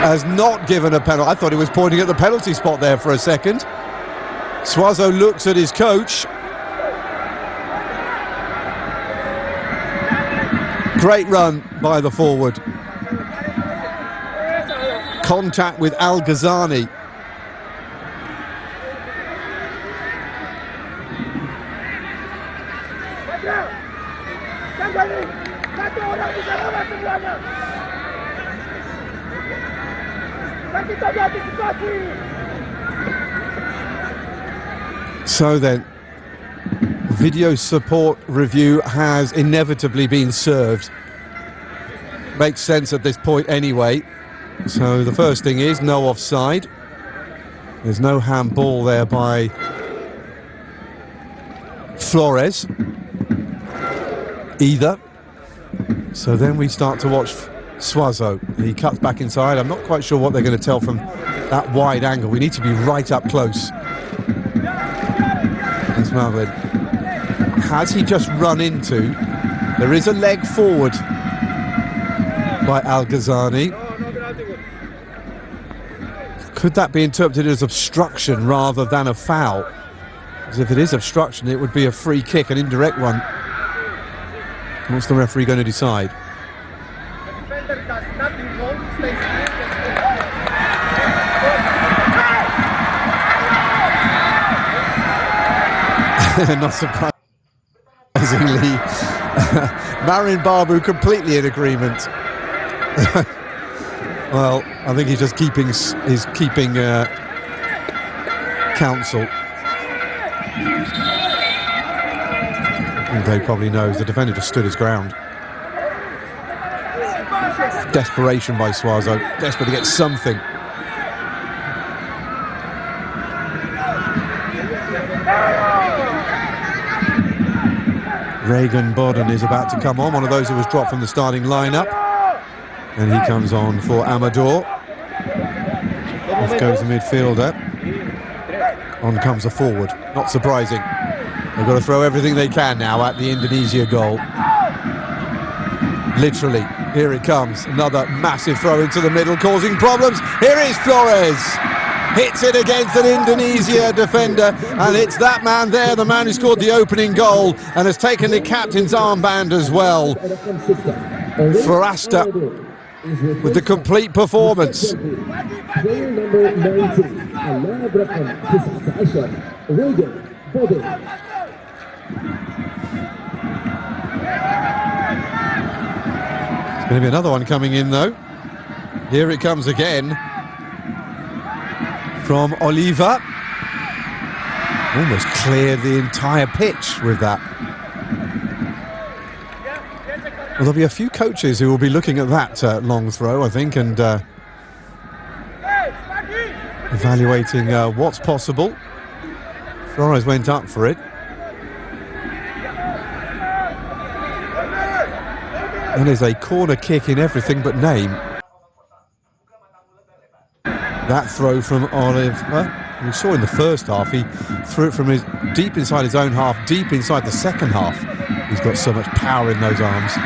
has not given a penalty. I thought he was pointing at the penalty spot there for a second. Suazo looks at his coach. Great run by the forward. Contact with Al Ghazani. So then, video support review has inevitably been served. Makes sense at this point anyway. So the first thing is no offside. There's no handball there by Flores either. So then we start to watch Suazo. He cuts back inside. I'm not quite sure what they're going to tell from that wide angle. We need to be right up close. Marvin. Has he just run into? There is a leg forward by Al Ghazani. Could that be interpreted as obstruction rather than a foul? Because if it is obstruction, it would be a free kick, an indirect one. What's the referee going to decide? Not surprisingly, Marin Babu completely in agreement. Well, I think he's just keeping counsel. They probably knows the defender just stood his ground. Desperation by Suazo, desperate to get something. Regan Bodden is about to come on, one of those who was dropped from the starting lineup. And he comes on for Amador. Off goes the midfielder. On comes a forward. Not surprising. They've got to throw everything they can now at the Indonesia goal. Literally, here it comes. Another massive throw into the middle, causing problems. Here is Flores. Hits it against an Indonesia defender, and it's that man there, the man who scored the opening goal and has taken the captain's armband as well. Forasta with the complete performance. Player number 19, Regan Bodden. There's going to be another one coming in though. Here it comes again. From Oliva. Almost cleared the entire pitch with that. Well, there'll be a few coaches who will be looking at that long throw, I think, and evaluating what's possible. Flores went up for it. And is a corner kick in everything but name. That throw from Oliva, we saw in the first half, he threw it from his deep inside his own half, deep inside the second half. He's got so much power in those arms.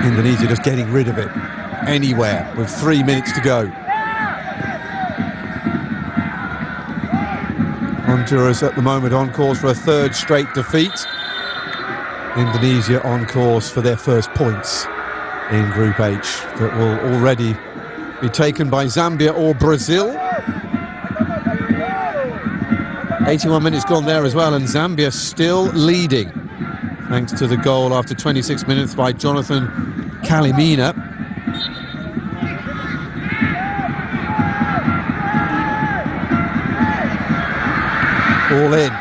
Indonesia just getting rid of it anywhere with 3 minutes to go. Honduras at the moment on course for a third straight defeat. Indonesia on course for their first points in Group H that will already be taken by Zambia or Brazil. 81 minutes gone there as well, and Zambia still leading thanks to the goal after 26 minutes by Jonathan Kalimina. All in.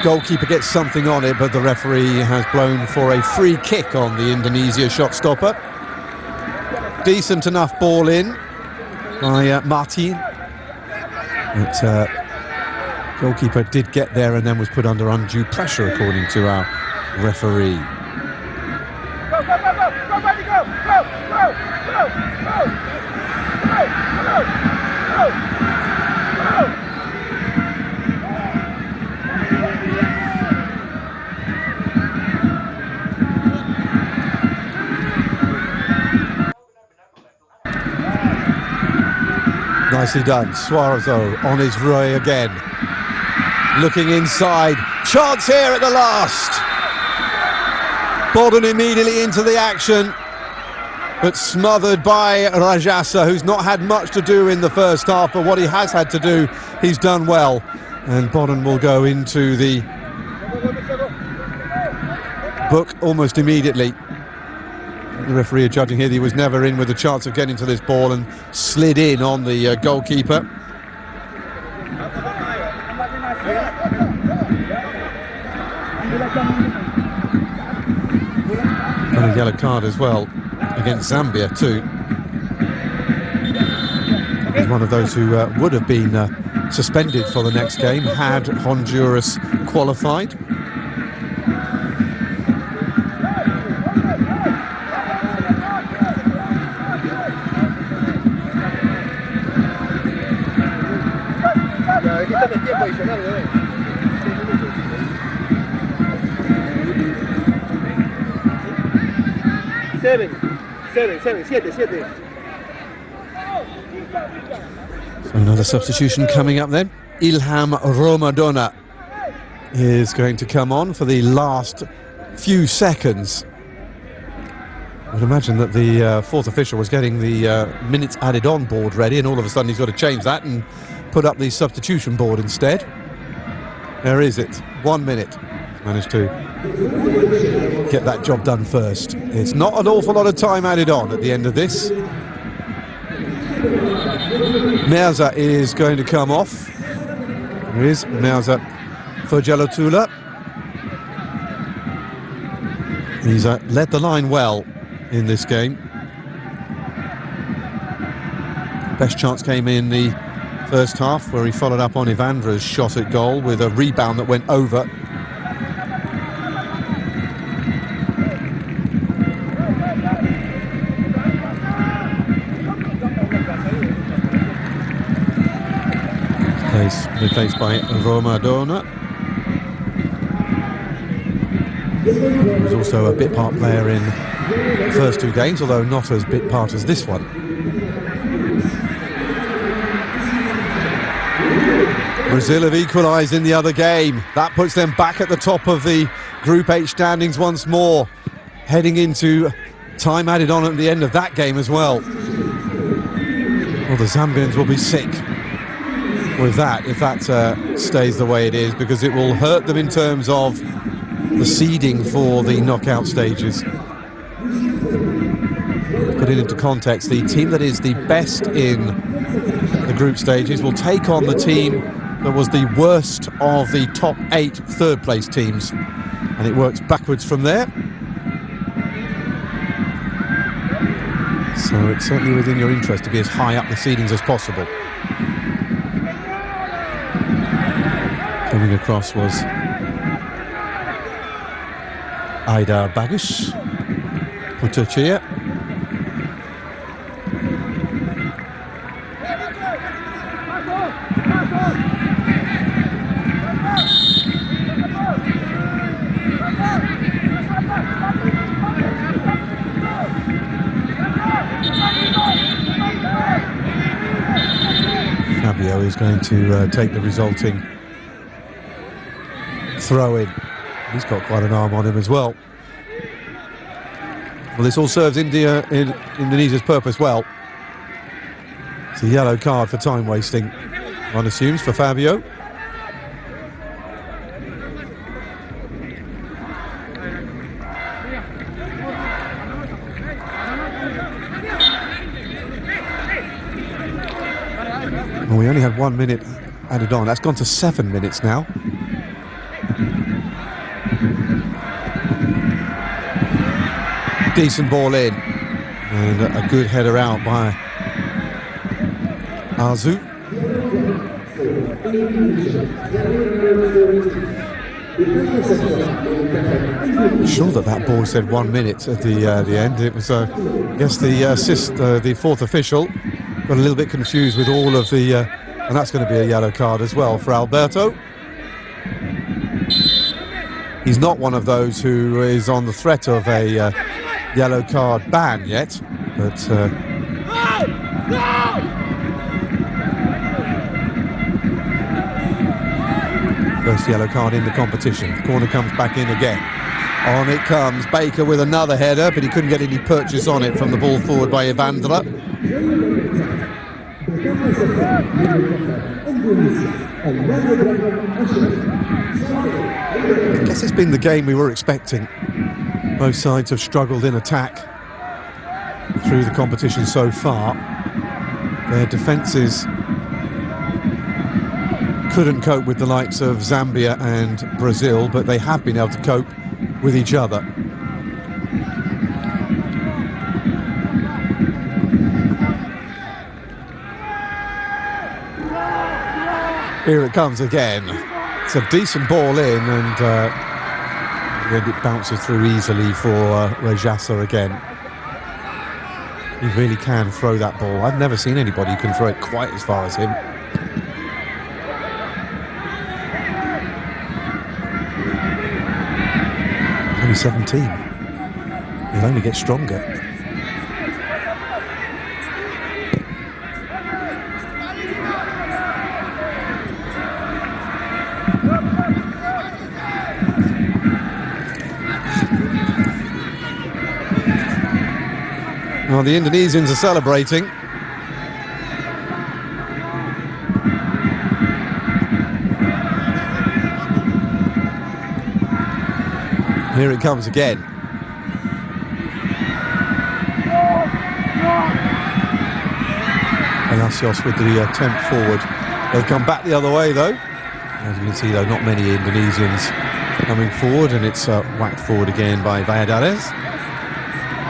Goalkeeper gets something on it, but the referee has blown for a free kick on the Indonesia shot stopper. Decent enough ball in by Martin. But goalkeeper did get there and then was put under undue pressure, according to our referee. Nicely done. Suarez on his way again. Looking inside. Chance here at the last. Bodden immediately into the action, but smothered by Rajasa, who's not had much to do in the first half, but what he has had to do, he's done well. And Bodden will go into the book almost immediately. The referee judging here that he was never in with a chance of getting to this ball and slid in on the goalkeeper. And a yellow card as well against Zambia too. He's one of those who would have been suspended for the next game had Honduras qualified. So another substitution coming up then. Ilham Romadona is going to come on for the last few seconds. I would imagine that the fourth official was getting the minutes added on board ready, and all of a sudden he's got to change that and put up the substitution board instead. There is it, 1 minute. Managed to get that job done first. It's not an awful lot of time added on at the end of this. Merza is going to come off. There is Merza Ferjalotula. He's led the line well in this game. Best chance came in the first half, where he followed up on Ivandra's shot at goal with a rebound that went over. Replaced by Romadona. He was also a bit part player in the first two games, although not as bit part as this one. Brazil have equalised in the other game. That puts them back at the top of the Group H standings once more, heading into time added on at the end of that game as well. Well, the Zambians will be sick with that, if that stays the way it is, because it will hurt them in terms of the seeding for the knockout stages. Put it into context, the team that is the best in the group stages will take on the team that was the worst of the top 8 third place teams, and it works backwards from there. So it's certainly within your interest to be as high up the seedings as possible. Coming across was Aida Bagus, Putuchia. Fabio is going to take the resulting throw in. He's got quite an arm on him as well. Well, this all serves Indonesia's purpose well. It's a yellow card for time wasting, one assumes, for Fabio. Well, we only had 1 minute added on. That's gone to 7 minutes now. Decent ball in, and a good header out by Arzu. I'm sure that ball said 1 minute at the end. It was, I guess, the fourth official got a little bit confused with all of the, and that's going to be a yellow card as well for Alberto. He's not one of those who is on the threat of a yellow card ban yet, but First yellow card in the competition. Corner comes back in again. On it comes. Baker with another header, but he couldn't get any purchase on it from the ball forward by Evandra. I guess it's been the game we were expecting. Both sides have struggled in attack through the competition so far. Their defences couldn't cope with the likes of Zambia and Brazil, but they have been able to cope with each other. Here it comes again. It's a decent ball in, and then it bounces through easily for Rajasa again. He really can throw that ball. I've never seen anybody who can throw it quite as far as him. Only 17. He'll only get stronger. Well, the Indonesians are celebrating. Here it comes again. Palacios with the attempt forward. They've come back the other way, though. As you can see, though, not many Indonesians coming forward, and it's whacked forward again by Valladares.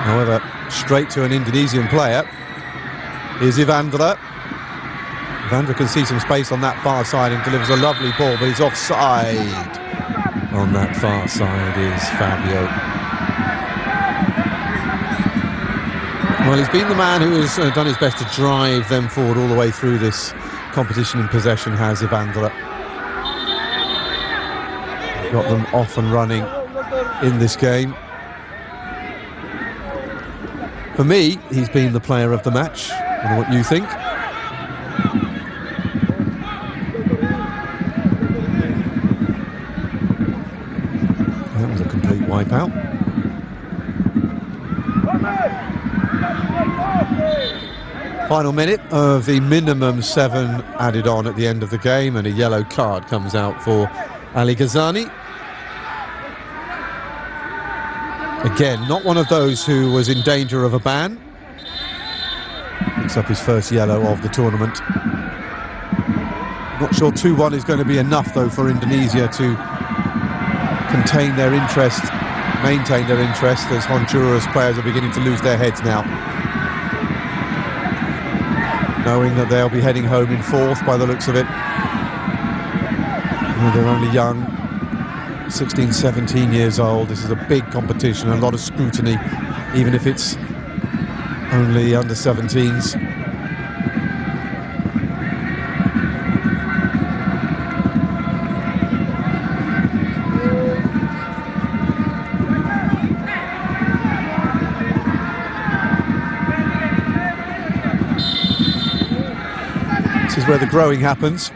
However, straight to an Indonesian player. Here's Evandra. Evandra can see some space on that far side and delivers a lovely ball, but he's offside. On that far side is Fabio. Well, he's been the man who has done his best to drive them forward all the way through this competition in possession, has Evandra. Got them off and running in this game. For me, he's been the player of the match. I don't know what you think. That was a complete wipeout. Final minute of the minimum 7 added on at the end of the game, and a yellow card comes out for Ali Ghazani. Again, not one of those who was in danger of a ban. Picks up his first yellow of the tournament. Not sure 2-1 is going to be enough, though, for Indonesia to contain their interest, maintain their interest, as Honduras players are beginning to lose their heads now. Knowing that they'll be heading home in 4th by the looks of it. They're only young. 16, 17 years old. This is a big competition, a lot of scrutiny, even if it's only under 17s. This is where the growing happens.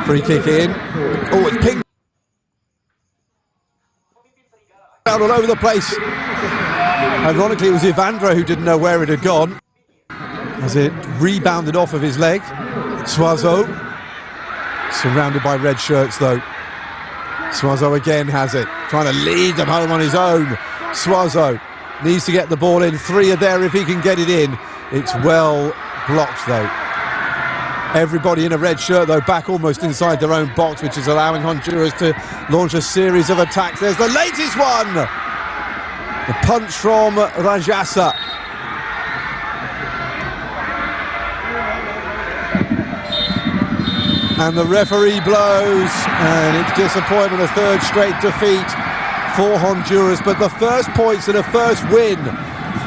Free kick in. Oh, it's pinged out all over the place. Ironically, it was Evandra who didn't know where it had gone, as it rebounded off of his leg. Suazo, surrounded by red shirts, though. Suazo again has it, trying to lead them home on his own. Suazo needs to get the ball in. 3 are there if he can get it in. It's well blocked, though. Everybody in a red shirt, though, back almost inside their own box, which is allowing Honduras to launch a series of attacks. There's the latest one! The punch from Rajasa. And the referee blows, and it's disappointment, a 3rd straight defeat for Honduras. But the first points and a first win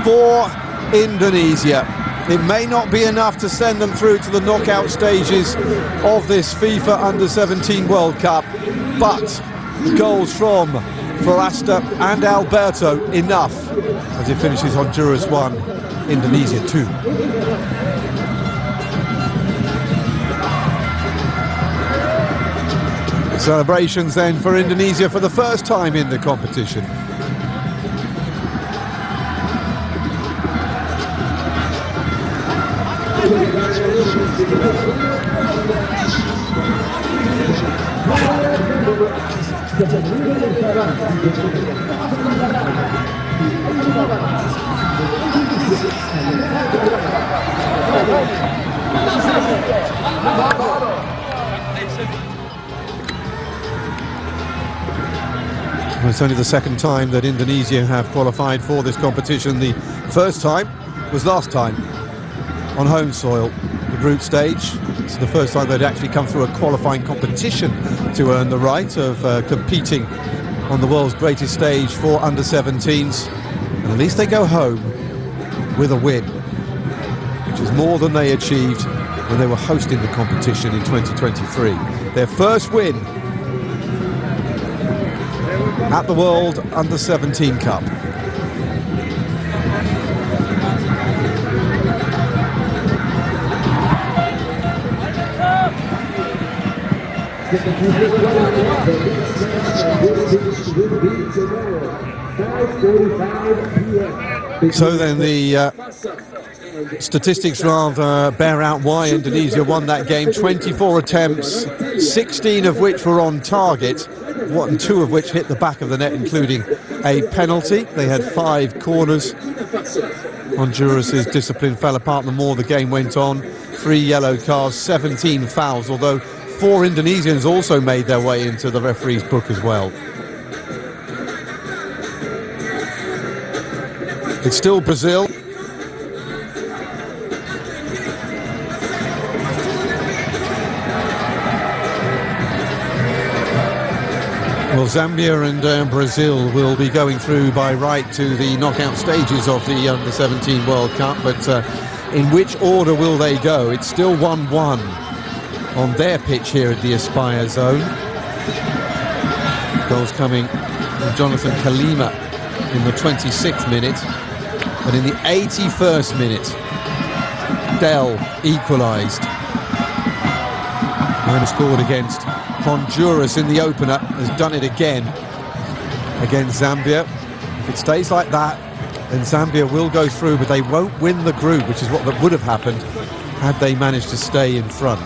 for Indonesia. It may not be enough to send them through to the knockout stages of this FIFA Under-17 World Cup, but goals from Forasta and Alberto enough, as it finishes Honduras 1, Indonesia 2. Celebrations then for Indonesia for the first time in the competition. It's only the second time that Indonesia have qualified for this competition. The first time was last time on home soil, the group stage. It's the first time they'd actually come through a qualifying competition to earn the right of competing on the world's greatest stage for under-17s. And at least they go home with a win, which is more than they achieved when they were hosting the competition in 2023. Their first win at the World Under-17 Cup. So then the statistics rather bear out why Indonesia won that game. 24 attempts, 16 of which were on target, 2 of which hit the back of the net, including a penalty. They had 5 corners. Honduras' discipline fell apart the more the game went on. 3 yellow cards, 17 fouls, although 4 Indonesians also made their way into the referee's book as well. It's still Brazil. Well, Zambia and Brazil will be going through by right to the knockout stages of the Under-17 World Cup, but in which order will they go? It's still 1-1 on their pitch here at the Aspire zone. Goals coming from Jonathan Kalima in the 26th minute, but in the 81st minute, Dell equalised. And scored against Honduras in the opener, has done it again against Zambia. If it stays like that, then Zambia will go through, but they won't win the group, which is what would have happened had they managed to stay in front.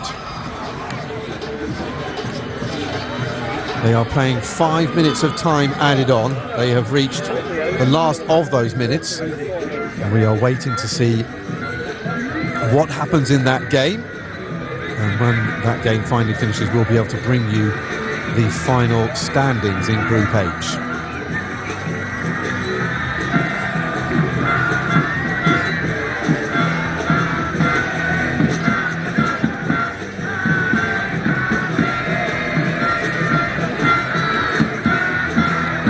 They are playing 5 minutes of time added on. They have reached the last of those minutes, and we are waiting to see what happens in that game. And when that game finally finishes, we'll be able to bring you the final standings in Group H.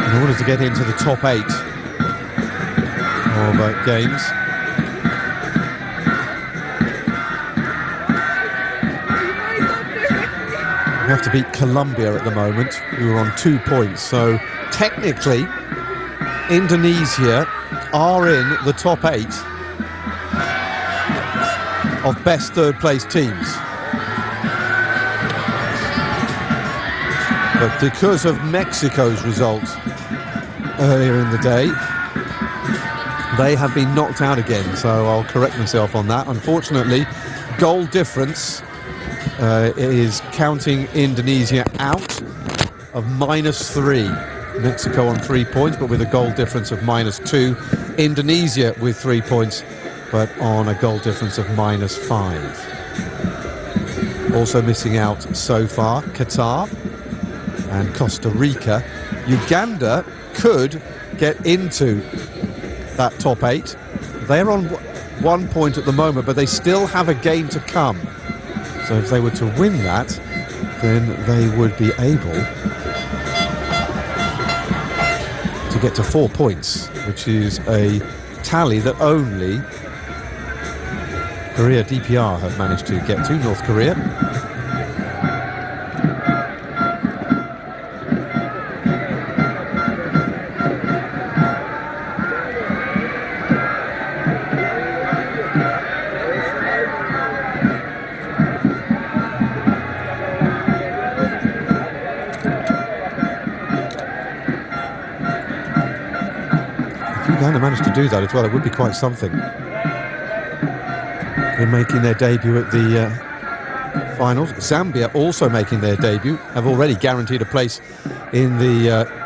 In order to get into the top 8 of games, we have to beat Colombia at the moment, who are on 2 points. So technically, Indonesia are in the top 8 of best third-place teams. But because of Mexico's result earlier in the day, they have been knocked out again. So I'll correct myself on that. Unfortunately, goal difference is counting Indonesia out of -3. Mexico on 3 points, but with a goal difference of -2. Indonesia with 3 points, but on a goal difference of -5. Also missing out so far, Qatar and Costa Rica. Uganda could get into that top 8. They're on 1 point at the moment, but they still have a game to come. So if they were to win that, then they would be able to get to 4 points, which is a tally that only Korea DPR have managed to get to, North Korea. Uganda managed to do that as well. It would be quite something. They're making their debut at the finals. Zambia also making their debut, have already guaranteed a place in the